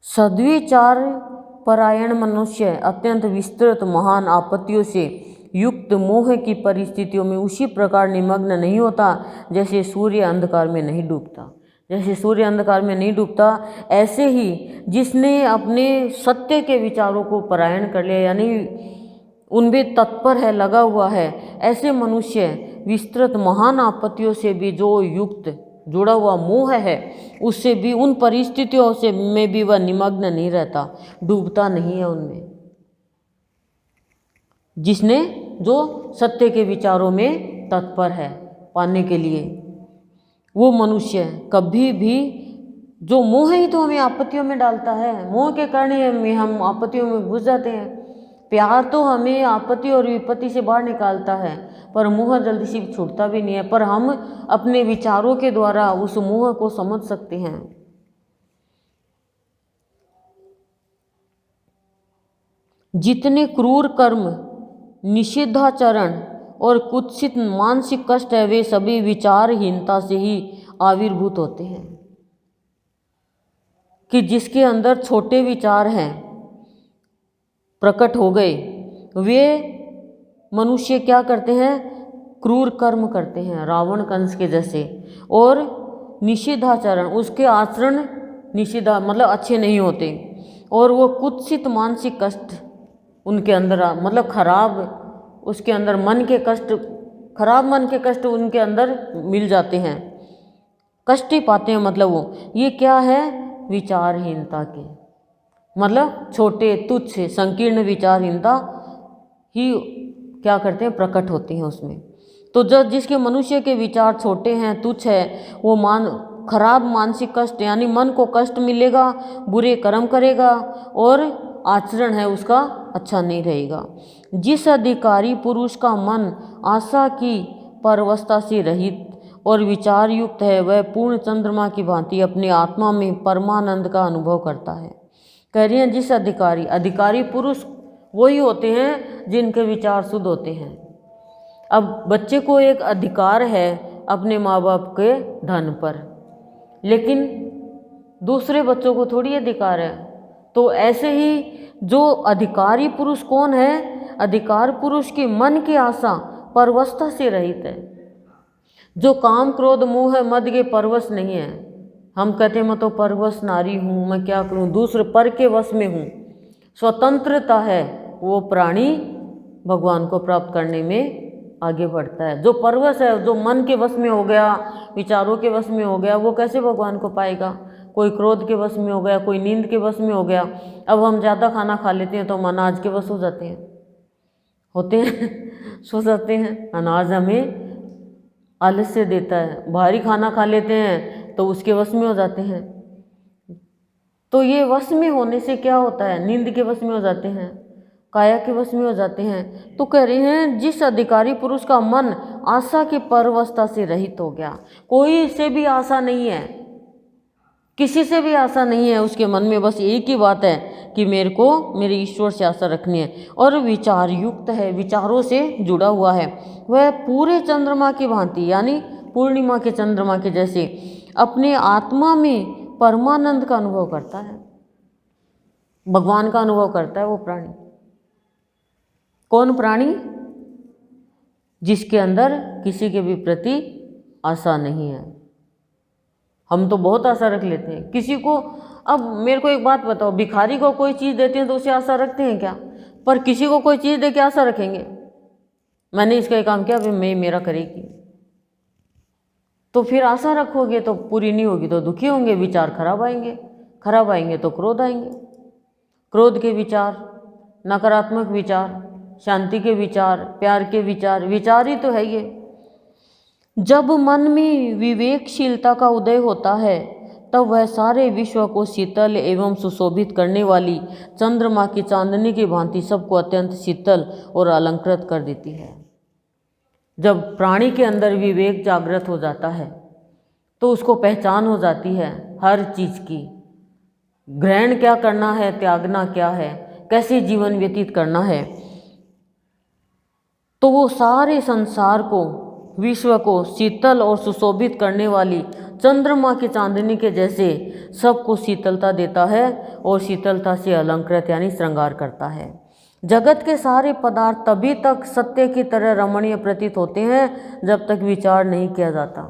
Speaker 1: सद्विचार परायण मनुष्य अत्यंत विस्तृत महान आपत्तियों से युक्त मोह की परिस्थितियों में उसी प्रकार निमग्न नहीं होता जैसे सूर्य अंधकार में नहीं डूबता। जैसे सूर्य अंधकार में नहीं डूबता, ऐसे ही जिसने अपने सत्य के विचारों को परायण कर लिया, यानी उनमें तत्पर है, लगा हुआ है, ऐसे मनुष्य विस्तृत महान आपत्तियों से भी जो युक्त जुड़ा हुआ मोह है, उससे भी, उन परिस्थितियों से में भी वह निमग्न नहीं रहता, डूबता नहीं है उनमें। जिसने जो सत्य के विचारों में तत्पर है पाने के लिए, वो मनुष्य कभी भी, जो मोह ही तो हमें आपत्तियों में डालता है, मोह के कारण ही हम आपत्तियों में घुस जाते हैं। प्यार तो हमें आपत्ति और विपत्ति से बाहर निकालता है, पर मोह जल्दी से छूटता भी नहीं है। पर हम अपने विचारों के द्वारा उस मोह को समझ सकते हैं। जितने क्रूर कर्म, निषिद्धाचरण और कुत्सित मानसिक कष्ट है, वे सभी विचारहीनता से ही आविर्भूत होते हैं। कि जिसके अंदर छोटे विचार हैं, प्रकट हो गए, वे मनुष्य क्या करते हैं, क्रूर कर्म करते हैं रावण कंस के जैसे, और निषिद्धाचरण, उसके आचरण निषिद्ध मतलब अच्छे नहीं होते, और वो कुत्सित मानसिक कष्ट उनके अंदर मतलब खराब, उसके अंदर मन के कष्ट, खराब मन के कष्ट उनके अंदर मिल जाते हैं, कष्ट ही पाते हैं। मतलब वो ये क्या है, विचारहीनता के, मतलब छोटे तुच्छ संकीर्ण विचारहीनता ही क्या करते हैं, प्रकट होती हैं उसमें। तो जब जिसके मनुष्य के विचार छोटे हैं, तुच्छ है, वो खराब मानसिक कष्ट यानी मन को कष्ट मिलेगा, बुरे कर्म करेगा, और आचरण है उसका अच्छा नहीं रहेगा। जिस अधिकारी पुरुष का मन आशा की परवस्था से रहित और विचार युक्त है, वह पूर्ण चंद्रमा की भांति अपनी आत्मा में परमानंद का अनुभव करता है। कह रही हैं जिस अधिकारी पुरुष वही होते हैं जिनके विचार शुद्ध होते हैं। अब बच्चे को एक अधिकार है अपने माँ बाप के धन पर, लेकिन दूसरे बच्चों को थोड़ी अधिकार है। तो ऐसे ही जो अधिकारी पुरुष कौन है, अधिकार पुरुष के मन की आशा परवस्था से रहित है, जो काम क्रोध मोह मद के परवश नहीं है। हम कहते हैं मैं तो परवश नारी हूँ, मैं क्या करूँ, दूसरे पर के वश में हूँ, स्वतंत्रता है, वो प्राणी भगवान को प्राप्त करने में आगे बढ़ता है। जो परवश है, जो मन के वश में हो गया, विचारों के वश में हो गया, वो कैसे भगवान को पाएगा। कोई क्रोध के वश में हो गया, कोई नींद के वश में हो गया। अब हम ज़्यादा खाना खा लेते हैं तो हम अनाज के वश हो जाते हैं, होते हैं सो जाते हैं। अनाज हमें आलस्य देता है, भारी खाना खा लेते हैं तो उसके वश में हो जाते हैं। तो ये वश में होने से क्या होता है, नींद के वश में हो जाते हैं, काया के वश में हो जाते हैं। तो कह रहे हैं जिस अधिकारी पुरुष का मन आशा की परवस्था से रहित हो गया, कोई से भी आशा नहीं है, किसी से भी आशा नहीं है उसके मन में, बस एक ही बात है कि मेरे को मेरे ईश्वर से आशा रखनी है, और विचार युक्त है, विचारों से जुड़ा हुआ है, वह पूरे चंद्रमा की भांति यानी पूर्णिमा के चंद्रमा के जैसे अपने आत्मा में परमानंद का अनुभव करता है, भगवान का अनुभव करता है वो प्राणी। कौन प्राणी, जिसके अंदर किसी के भी प्रति आशा नहीं है। हम तो बहुत आशा रख लेते हैं किसी को। अब मेरे को एक बात बताओ, भिखारी को कोई चीज़ देते हैं तो उसे आशा रखते हैं क्या? पर किसी को कोई चीज़ दे के आशा रखेंगे, मैंने इसका एक काम किया अभी मैं मेरा करेगी, तो फिर आशा रखोगे तो पूरी नहीं होगी तो दुखी होंगे, विचार खराब आएंगे, खराब आएंगे तो क्रोध आएंगे, क्रोध के विचार, नकारात्मक विचार, शांति के विचार, प्यार के विचार, विचार ही तो है ये। जब मन में विवेकशीलता का उदय होता है तब वह सारे विश्व को शीतल एवं सुशोभित करने वाली चंद्रमा की चांदनी की भांति सबको अत्यंत शीतल और अलंकृत कर देती है। जब प्राणी के अंदर विवेक जागृत हो जाता है तो उसको पहचान हो जाती है हर चीज़ की, ग्रहण क्या करना है, त्यागना क्या है, कैसे जीवन व्यतीत करना है। तो वो सारे संसार को, विश्व को शीतल और सुशोभित करने वाली चंद्रमा की चांदनी के जैसे सबको शीतलता देता है और शीतलता से अलंकृत यानी श्रृंगार करता है। जगत के सारे पदार्थ तभी तक सत्य की तरह रमणीय प्रतीत होते हैं जब तक विचार नहीं किया जाता।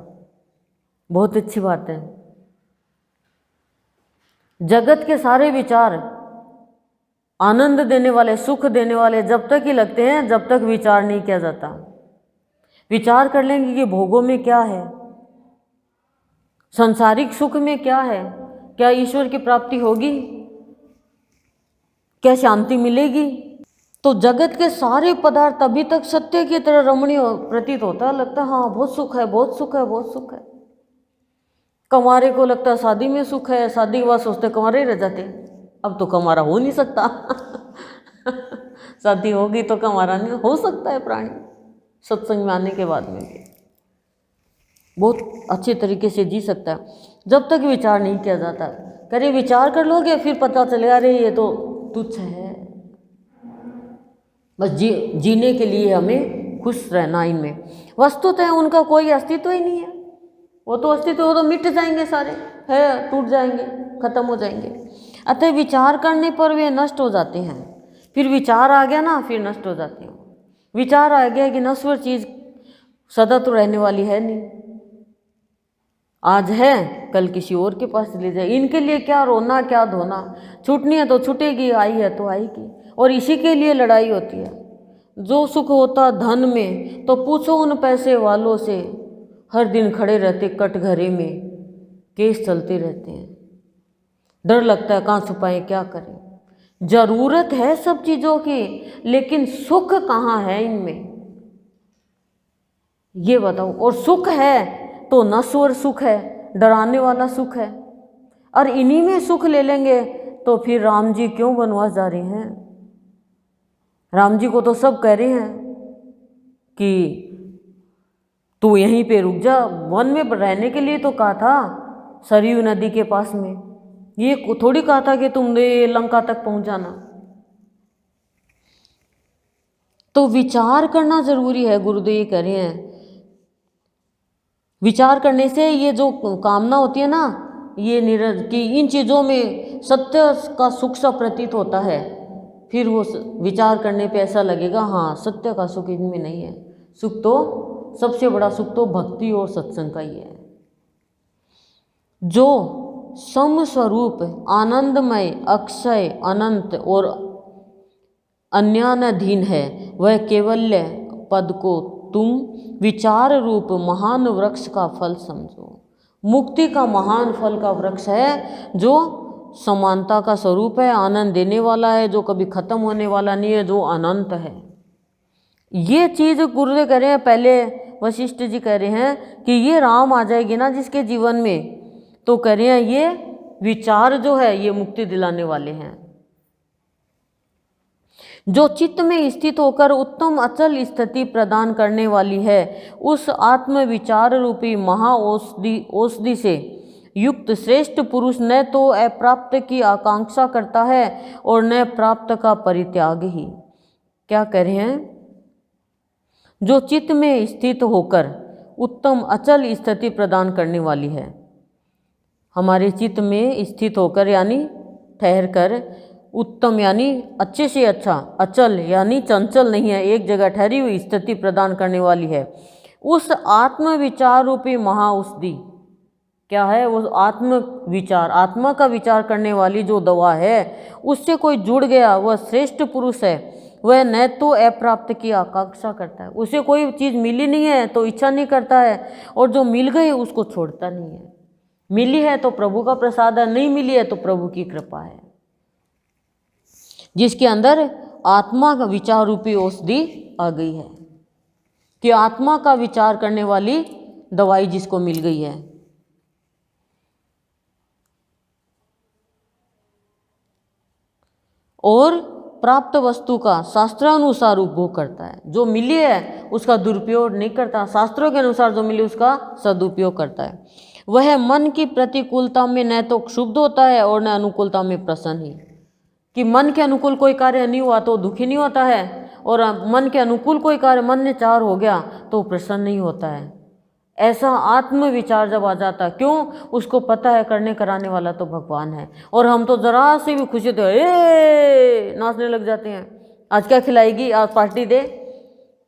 Speaker 1: बहुत अच्छी बात है। जगत के सारे विचार आनंद देने वाले, सुख देने वाले जब तक ही लगते हैं जब तक विचार नहीं किया जाता। विचार कर लेंगे कि भोगों में क्या है, सांसारिक सुख में क्या है, क्या ईश्वर की प्राप्ति होगी, क्या शांति मिलेगी। तो जगत के सारे पदार्थ अभी तक सत्य की तरह रमणीय प्रतीत होता है, लगता है हाँ बहुत सुख है, बहुत सुख है, बहुत सुख है। कंवारे को लगता है शादी में सुख है, शादी के बाद सोचते कंवारे ही रह जाते, अब तो कंवारा हो नहीं सकता शादी होगी तो कंवारा नहीं हो सकता है प्राणी, सत्संग में आने के बाद में भी बहुत अच्छे तरीके से जी सकता है जब तक विचार नहीं किया जाता। करे विचार कर लोगे फिर पता चलेगा अरे ये तो तुच्छ है, बस जीने के लिए हमें खुश रहना इनमें। वस्तुतः उनका कोई अस्तित्व ही नहीं है, वो तो अस्तित्व, वो तो मिट जाएंगे सारे, है टूट जाएंगे, खत्म हो जाएंगे। अतः विचार करने पर वे नष्ट हो जाते हैं। फिर विचार आ गया ना, फिर नष्ट हो जाती हैं। विचार आ गया कि नश्वर चीज़ सदा तो रहने वाली है नहीं, आज है कल किसी और के पास ले जाए, इनके लिए क्या रोना क्या धोना, छूटनी है तो छूटेगी, आई है तो आएगी, और इसी के लिए लड़ाई होती है। जो सुख होता धन में तो पूछो उन पैसे वालों से, हर दिन खड़े रहते कटघरे में, केस चलते रहते हैं, डर लगता है कहाँ छुपाएं क्या करें। जरूरत है सब चीज़ों की, लेकिन सुख कहाँ है इनमें, ये बताओ। और सुख है तो नश्वर सुख है, डराने वाला सुख है, और इन्हीं में सुख ले लेंगे तो फिर राम जी क्यों वनवास जा रहे हैं। राम जी को तो सब कह रहे हैं कि तू यहीं पे रुक जा, वन में रहने के लिए तो कहा था, सरयू नदी के पास में, ये थोड़ी कहा था कि तुम लंका तक पहुंच जाना। तो विचार करना जरूरी है, गुरुदेव ये कह रहे हैं। विचार करने से ये जो कामना होती है ना, ये कि इन चीज़ों में सत्य का सुख सा प्रतीत होता है, फिर वो विचार करने पे ऐसा लगेगा हाँ सत्य का सुख इनमें नहीं है। सुख तो सबसे बड़ा सुख तो भक्ति और सत्संग का ही है। जो समस्वरूप आनंदमय अक्षय अनंत और अन्यानाधीन है, वह केवल्य पद को तुम विचार रूप महान वृक्ष का फल समझो। मुक्ति का महान फल का वृक्ष है जो समानता का स्वरूप है, आनंद देने वाला है, जो कभी खत्म होने वाला नहीं है, जो अनंत है। ये चीज़ गुरुदेव कह रहे हैं, पहले वशिष्ठ जी कह रहे हैं कि ये राम आ जाएगी ना जिसके जीवन में, तो कह रहे हैं ये विचार जो है ये मुक्ति दिलाने वाले हैं। जो चित्त में स्थित होकर उत्तम अचल स्थिति प्रदान करने वाली है, उस आत्म विचार रूपी औषधि से युक्त श्रेष्ठ पुरुष न तो अप्राप्त की आकांक्षा करता है और न प्राप्त का परित्याग ही। क्या कह रहे हैं? जो चित्त में स्थित होकर उत्तम अचल स्थिति प्रदान करने वाली है, हमारे चित्त में स्थित होकर यानी ठहर कर, उत्तम यानी अच्छे से अच्छा, अचल यानी चंचल नहीं है, एक जगह ठहरी हुई स्थिति प्रदान करने वाली है, उस आत्म विचार रूपी महाऔषधि। क्या है वो आत्म विचार? आत्मा का विचार करने वाली जो दवा है, उससे कोई जुड़ गया, वह श्रेष्ठ पुरुष है। वह न तो अप्राप्त की आकांक्षा करता है, उसे कोई चीज़ मिली नहीं है तो इच्छा नहीं करता है, और जो मिल गई उसको छोड़ता नहीं है। मिली है तो प्रभु का प्रसाद है, नहीं मिली है तो प्रभु की कृपा है। जिसके अंदर आत्मा का विचार रूपी औषधि आ गई है, कि आत्मा का विचार करने वाली दवाई जिसको मिल गई है। और प्राप्त वस्तु का शास्त्रानुसार उपभोग करता है, जो मिली है उसका दुरुपयोग नहीं करता, शास्त्रों के अनुसार जो मिली उसका सदुपयोग करता है। वह मन की प्रतिकूलता में न तो क्षुब्ध होता है और न अनुकूलता में प्रसन्न ही। कि मन के अनुकूल कोई कार्य नहीं हुआ तो दुखी नहीं होता है, और मन के अनुकूल कोई कार्य मन ने चार हो गया तो प्रसन्न नहीं होता है। ऐसा आत्म विचार जब आ जाता, क्यों? उसको पता है करने कराने वाला तो भगवान है, और हम तो जरा से भी खुशी तो नाचने लग जाते हैं, आज क्या खिलाएगी, आज पार्टी दे,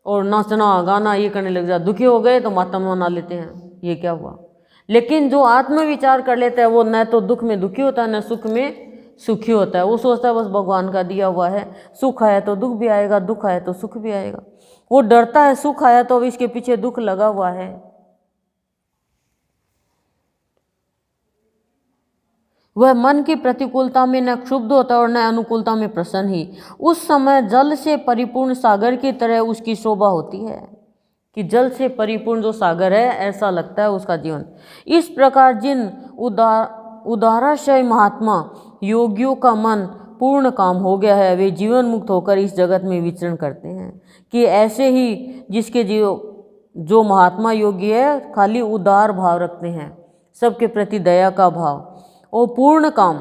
Speaker 1: और नाचना गाना ये करने लग जाते। दुखी हो गए तो मातम मना लेते हैं, ये क्या हुआ। लेकिन जो आत्म विचार कर लेता है वो न तो दुख में दुखी होता है न सुख में सुखी होता है। वो सोचता है बस भगवान का दिया हुआ है, सुख आया तो दुख भी आएगा, दुख आया तो सुख भी आएगा। वो डरता है सुख आया तो अब इसके पीछे दुख लगा हुआ है। वह मन की प्रतिकूलता में न क्षुब्ध होता और न अनुकूलता में प्रसन्न ही। उस समय जल से परिपूर्ण सागर की तरह उसकी शोभा होती है, कि जल से परिपूर्ण जो सागर है ऐसा लगता है उसका जीवन। इस प्रकार जिन उदाराशय महात्मा योगियों का मन पूर्ण काम हो गया है, वे जीवन मुक्त होकर इस जगत में विचरण करते हैं। कि ऐसे ही जिसके जो महात्मा योगी है खाली उदार भाव रखते हैं, सबके प्रति दया का भाव, और पूर्ण काम,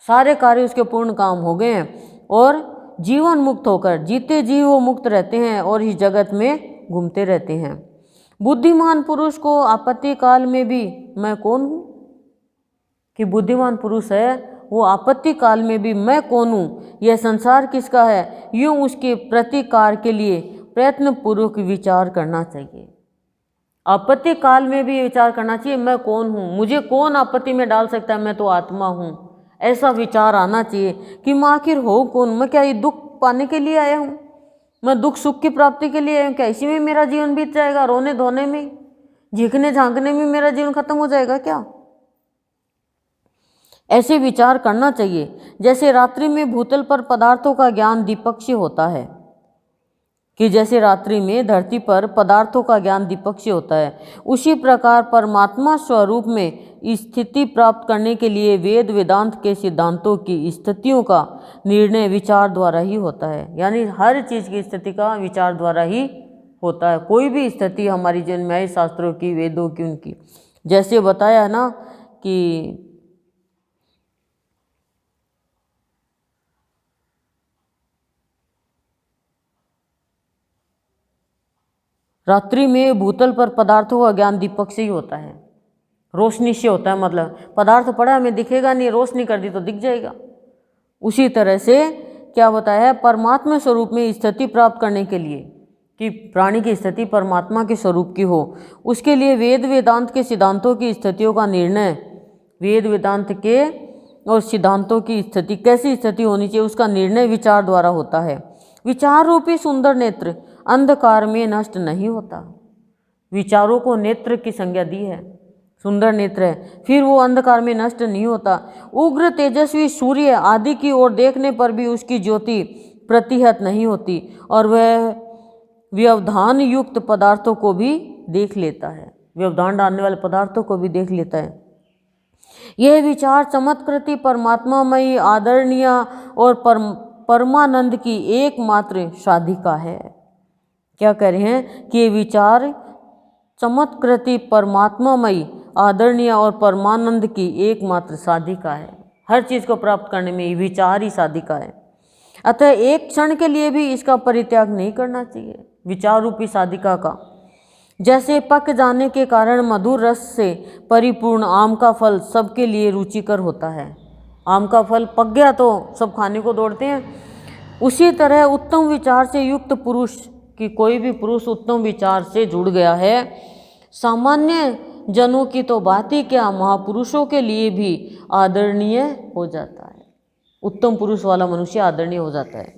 Speaker 1: सारे कार्य उसके पूर्ण काम हो गए हैं, और जीवन मुक्त होकर जीते जी वो मुक्त रहते हैं और इस जगत में घूमते रहते हैं। बुद्धिमान पुरुष को आपत्ति काल में भी मैं कौन हूँ? कि बुद्धिमान पुरुष है वो आपत्ति काल में भी मैं कौन हूँ, यह संसार किसका है, यूँ उसके प्रतिकार के लिए प्रयत्न पूर्वक विचार करना चाहिए। आपत्ति काल में भी विचार करना चाहिए, मैं कौन हूँ, मुझे कौन आपत्ति में डाल सकता है, मैं तो आत्मा हूँ। ऐसा विचार आना चाहिए कि मैं आखिर हो कौन, मैं क्या ये दुख पाने के लिए आया हूँ, मैं दुख सुख की प्राप्ति के लिए आया हूँ, क्या इसी में मेरा जीवन बीत जाएगा, रोने धोने में, झींकने झांकने में मेरा जीवन खत्म हो जाएगा क्या। ऐसे विचार करना चाहिए। जैसे रात्रि में भूतल पर पदार्थों का ज्ञान द्विपक्षीय होता है, कि जैसे रात्रि में धरती पर पदार्थों का ज्ञान द्विपक्षीय होता है, उसी प्रकार परमात्मा स्वरूप में स्थिति प्राप्त करने के लिए वेद वेदांत के सिद्धांतों की स्थितियों का निर्णय विचार द्वारा ही होता है। यानी हर चीज़ की स्थिति का विचार द्वारा ही होता है। कोई भी स्थिति हमारी जीवन में है, शास्त्रों की, वेदों की, उनकी, जैसे बताया है ना कि रात्रि में भूतल पर पदार्थों का ज्ञान दीपक से ही होता है, रोशनी से होता है। मतलब पदार्थ पड़ा हमें दिखेगा नहीं, रोशनी कर दी तो दिख जाएगा। उसी तरह से क्या बताया है, परमात्मा स्वरूप में स्थिति प्राप्त करने के लिए, कि प्राणी की स्थिति परमात्मा के स्वरूप की हो, उसके लिए वेद वेदांत के सिद्धांतों की स्थितियों का निर्णय, वेद वेदांत के और सिद्धांतों की स्थिति, कैसी स्थिति होनी चाहिए, उसका निर्णय विचार द्वारा होता है। विचार रूपी सुंदर नेत्र अंधकार में नष्ट नहीं होता। विचारों को नेत्र की संज्ञा दी है, सुंदर नेत्र है, फिर वो अंधकार में नष्ट नहीं होता। उग्र तेजस्वी सूर्य आदि की ओर देखने पर भी उसकी ज्योति प्रतिहत नहीं होती, और वह व्यवधान युक्त पदार्थों को भी देख लेता है, व्यवधान डालने वाले पदार्थों को भी देख लेता है। यह विचार चमत्कृति परमात्मामयी आदरणीय और परमानंद की एकमात्र साधिका है। क्या कह रहे हैं कि ये विचार चमत्कृति परमात्मामयी आदरणीय और परमानंद की एकमात्र साधिका है। हर चीज़ को प्राप्त करने में विचार ही साधिका है। अतः एक क्षण के लिए भी इसका परित्याग नहीं करना चाहिए, विचार रूपी साधिका का। जैसे पक जाने के कारण मधुर रस से परिपूर्ण आम का फल सबके लिए रुचिकर होता है, आम का फल पक गया तो सब खाने को दौड़ते हैं, उसी तरह उत्तम विचार से युक्त पुरुष, कि कोई भी पुरुष उत्तम विचार से जुड़ गया है, सामान्य जनों की तो बात ही क्या, महापुरुषों के लिए भी आदरणीय हो जाता है। उत्तम पुरुष वाला मनुष्य आदरणीय हो जाता है।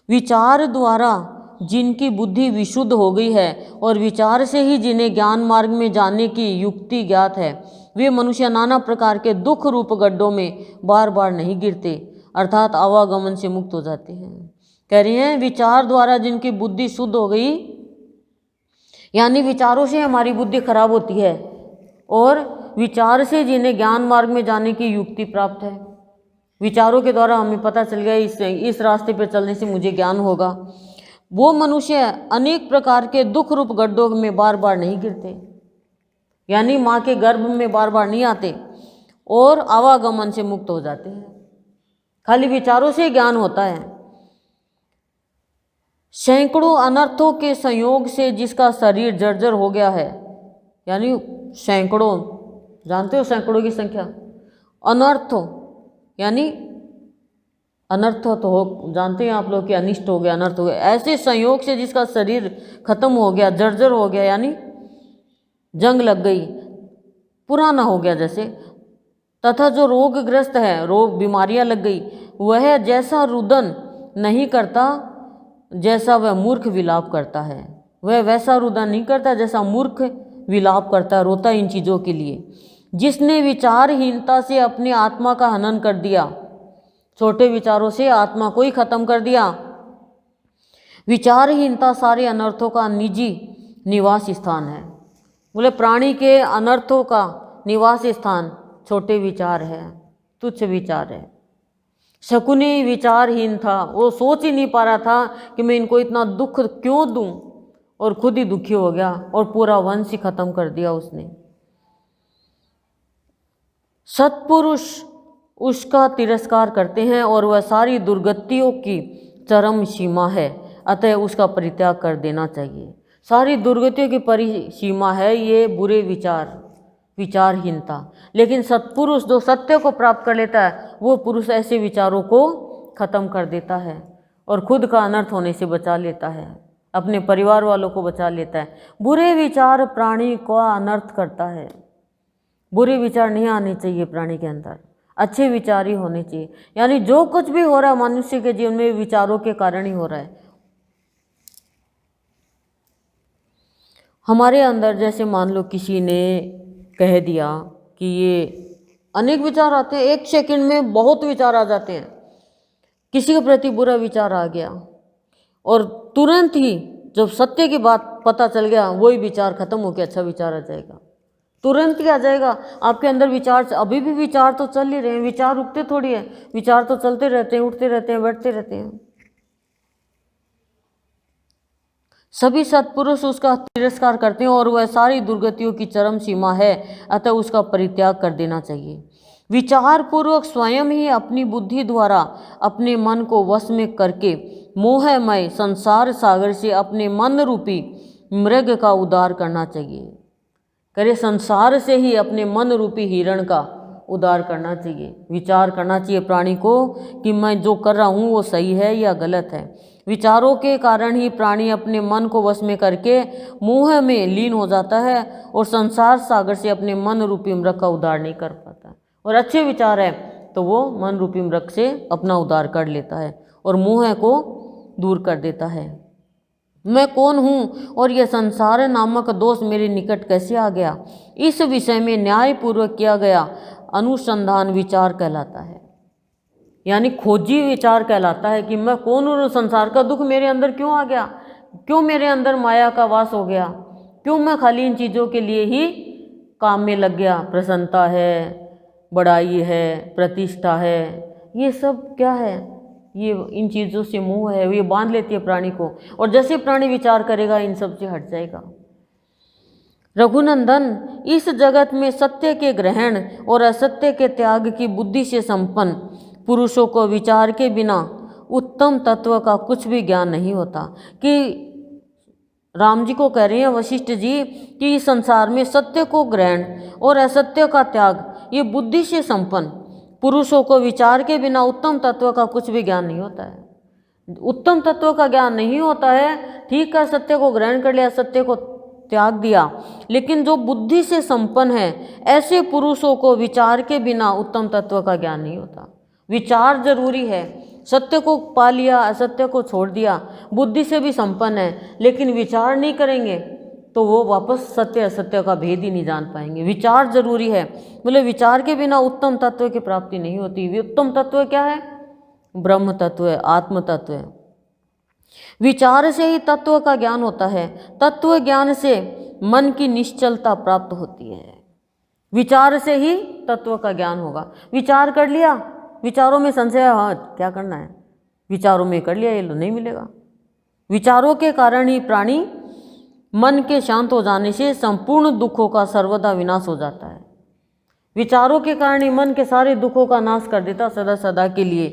Speaker 1: विचार द्वारा जिनकी बुद्धि विशुद्ध हो गई है और विचार से ही जिन्हें ज्ञान मार्ग में जाने की युक्ति ज्ञात है, वे मनुष्य नाना प्रकार के दुख रूप गड्ढों में बार बार नहीं गिरते, अर्थात आवागमन से मुक्त हो जाते हैं। कह रही हैं विचार द्वारा जिनकी बुद्धि शुद्ध हो गई, यानी विचारों से हमारी बुद्धि खराब होती है, और विचार से जिन्हें ज्ञान मार्ग में जाने की युक्ति प्राप्त है, विचारों के द्वारा हमें पता चल गया इस रास्ते पर चलने से मुझे ज्ञान होगा, वो मनुष्य अनेक प्रकार के दुख रूप गड्ढों में बार बार नहीं गिरते, यानी माँ के गर्भ में बार बार नहीं आते, और आवागमन से मुक्त हो जाते हैं। खाली विचारों से ज्ञान होता है। सैकड़ों अनर्थों के संयोग से जिसका शरीर जर्जर हो गया है, यानी सैकड़ों, जानते हो सैकड़ों की संख्या, अनर्थों यानी अनर्थ तो हो, जानते हैं आप लोग कि अनिष्ट हो गया, अनर्थ हो गया, ऐसे संयोग से जिसका शरीर खत्म हो गया, जर्जर हो गया, यानी जंग लग गई, पुराना हो गया जैसे, तथा जो रोगग्रस्त है, रोग बीमारियां लग गई, वह जैसा रुदन नहीं करता जैसा वह मूर्ख विलाप करता है, वह वैसा रुदन नहीं करता जैसा मूर्ख विलाप करता है, रोता इन चीज़ों के लिए। जिसने विचारहीनता से अपनी आत्मा का हनन कर दिया, छोटे विचारों से आत्मा को ही खत्म कर दिया। विचारहीनता सारे अनर्थों का निजी निवास स्थान है। बोले प्राणी के अनर्थों का निवास स्थान छोटे विचार है, तुच्छ विचार है। शकुनी विचारहीन था, वो सोच ही नहीं पा रहा था कि मैं इनको इतना दुख क्यों दूं, और खुद ही दुखी हो गया और पूरा वंश ही खत्म कर दिया उसने। सत्पुरुष उसका तिरस्कार करते हैं और वह सारी दुर्गतियों की चरम सीमा है, अतः उसका परित्याग कर देना चाहिए। सारी दुर्गतियों की परिसीमा है ये बुरे विचार, विचारहीनता। लेकिन सत्पुरुष जो सत्य को प्राप्त कर लेता है, वो पुरुष ऐसे विचारों को खत्म कर देता है और खुद का अनर्थ होने से बचा लेता है, अपने परिवार वालों को बचा लेता है। बुरे विचार प्राणी को अनर्थ करता है। बुरे विचार नहीं आने चाहिए प्राणी के अंदर, अच्छे विचार ही होने चाहिए। यानी जो कुछ भी हो रहा है मनुष्य के जीवन में विचारों के कारण ही हो रहा है। हमारे अंदर जैसे मान लो किसी ने कह दिया कि ये अनेक विचार आते हैं, एक सेकंड में बहुत विचार आ जाते हैं। किसी के प्रति बुरा विचार आ गया और तुरंत ही जब सत्य की बात पता चल गया, वही विचार खत्म होकर अच्छा विचार आ जाएगा, तुरंत ही आ जाएगा आपके अंदर विचार। अभी भी विचार तो चल ही रहे हैं, विचार रुकते थोड़ी है, विचार तो चलते रहते हैं, उठते रहते हैं, बैठते रहते हैं। सभी सत्पुरुष उसका तिरस्कार करते हैं और वह सारी दुर्गतियों की चरम सीमा है, अतः उसका परित्याग कर देना चाहिए। विचार पूर्वक स्वयं ही अपनी बुद्धि द्वारा अपने मन को वश में करके मोहमय संसार सागर से अपने मन रूपी मृग का उद्धार करना चाहिए। करे संसार से ही अपने मन रूपी हिरण का उद्धार करना चाहिए। विचार करना चाहिए प्राणी को कि मैं जो कर रहा हूँ वो सही है या गलत है। विचारों के कारण ही प्राणी अपने मन को वश में करके मोह में लीन हो जाता है और संसार सागर से अपने मन रूपी मृग का उद्धार नहीं कर पाता। और अच्छे विचार है तो वो मन रूपी मृग से अपना उद्धार कर लेता है और मोह को दूर कर देता है। मैं कौन हूँ और यह संसार नामक दोष मेरे निकट कैसे आ गया, इस विषय में न्यायपूर्वक किया गया अनुसंधान विचार कहलाता है। यानी खोजी विचार कहलाता है कि मैं कौन हूँ, संसार का दुख मेरे अंदर क्यों आ गया, क्यों मेरे अंदर माया का वास हो गया, क्यों मैं खाली इन चीज़ों के लिए ही काम में लग गया। प्रसन्नता है, बड़ाई है, प्रतिष्ठा है, ये सब क्या है, ये इन चीज़ों से मोह है, ये बांध लेती है प्राणी को। और जैसे प्राणी विचार करेगा इन सब से हट जाएगा। रघुनंदन, इस जगत में सत्य के ग्रहण और असत्य के त्याग की बुद्धि से संपन्न पुरुषों को विचार के बिना उत्तम तत्व का कुछ भी ज्ञान नहीं होता। कि राम जी को कह रहे हैं वशिष्ठ जी कि इस संसार में सत्य को ग्रहण और असत्य का त्याग, ये बुद्धि से संपन्न पुरुषों को विचार के बिना उत्तम तत्व का कुछ भी ज्ञान नहीं होता है। उत्तम तत्व का ज्ञान नहीं होता है। ठीक है, सत्य को ग्रहण कर लिया, सत्य को त्याग दिया, लेकिन जो बुद्धि से संपन्न है ऐसे पुरुषों को विचार के बिना उत्तम तत्व का ज्ञान नहीं होता। विचार जरूरी है। सत्य को पा लिया, असत्य को छोड़ दिया, बुद्धि से भी संपन्न है, लेकिन विचार नहीं करेंगे तो वो वापस सत्य असत्य का भेद ही नहीं जान पाएंगे। विचार जरूरी है। बोले विचार के बिना उत्तम तत्व की प्राप्ति नहीं होती। उत्तम तत्व क्या है? ब्रह्म तत्व है, आत्म तत्व है। विचार से ही तत्व का ज्ञान होता है। तत्व ज्ञान से मन की निश्चलता प्राप्त होती है। विचार से ही तत्व का ज्ञान होगा। विचार कर लिया, विचारों में संशय, हाँ क्या करना है, विचारों में कर लिया, ये नहीं मिलेगा। विचारों के कारण ही प्राणी मन के शांत हो जाने से संपूर्ण दुखों का सर्वदा विनाश हो जाता है। विचारों के कारण ही मन के सारे दुखों का नाश कर देता सदा सदा के लिए।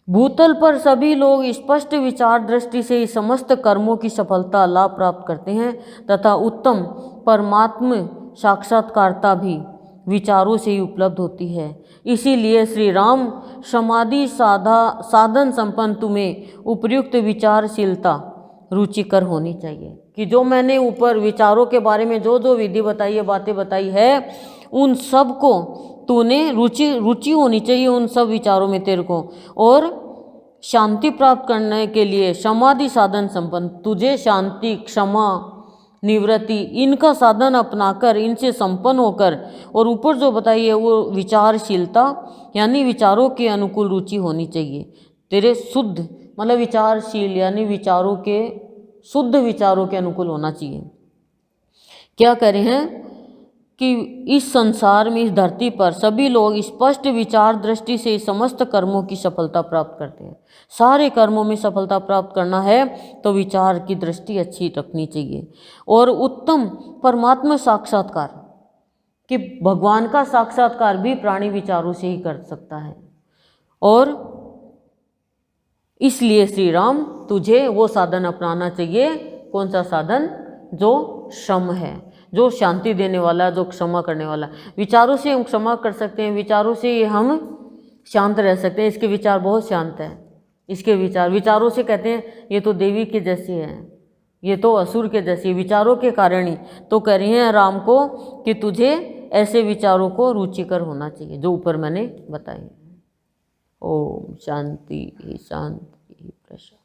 Speaker 1: भूतल पर सभी लोग स्पष्ट विचार दृष्टि से ही समस्त कर्मों की सफलता लाभ प्राप्त करते हैं तथा उत्तम परमात्म साक्षात्कारता भी विचारों से ही उपलब्ध होती है। इसीलिए श्री राम समाधि साधन संपन्न तुम्हें उपयुक्त विचारशीलता रुचिकर होनी चाहिए। कि जो मैंने ऊपर विचारों के बारे में जो जो विधि बताई है, बातें बताई है, उन सब को तूने रुचि होनी चाहिए उन सब विचारों में तेरे को। और शांति प्राप्त करने के लिए समाधि साधन संपन्न, तुझे शांति, क्षमा, निवृत्ति इनका साधन अपनाकर इनसे संपन्न होकर, और ऊपर जो बताई है वो विचारशीलता यानी विचारों के अनुकूल रुचि होनी चाहिए तेरे। शुद्ध मतलब विचारशील यानी विचारों के शुद्ध विचारों के अनुकूल होना चाहिए। क्या कह रहे हैं कि इस संसार में, इस धरती पर सभी लोग स्पष्ट विचार दृष्टि से समस्त कर्मों की सफलता प्राप्त करते हैं। सारे कर्मों में सफलता प्राप्त करना है तो विचार की दृष्टि अच्छी रखनी चाहिए। और उत्तम परमात्मा साक्षात्कार, कि भगवान का साक्षात्कार भी प्राणी विचारों से ही कर सकता है। और इसलिए श्री राम तुझे वो साधन अपनाना चाहिए। कौन सा साधन? जो शम है, जो शांति देने वाला है, जो क्षमा करने वाला है। विचारों से हम क्षमा कर सकते हैं, विचारों से हम शांत रह सकते हैं। इसके विचार बहुत शांत है। इसके विचारों से कहते हैं ये तो देवी के जैसी है, ये तो असुर के जैसी, विचारों के कारण ही तो कह रही हैं राम को कि तुझे ऐसे विचारों को रुचिकर होना चाहिए जो ऊपर मैंने बताए। ओम शांति शांति प्रशांति।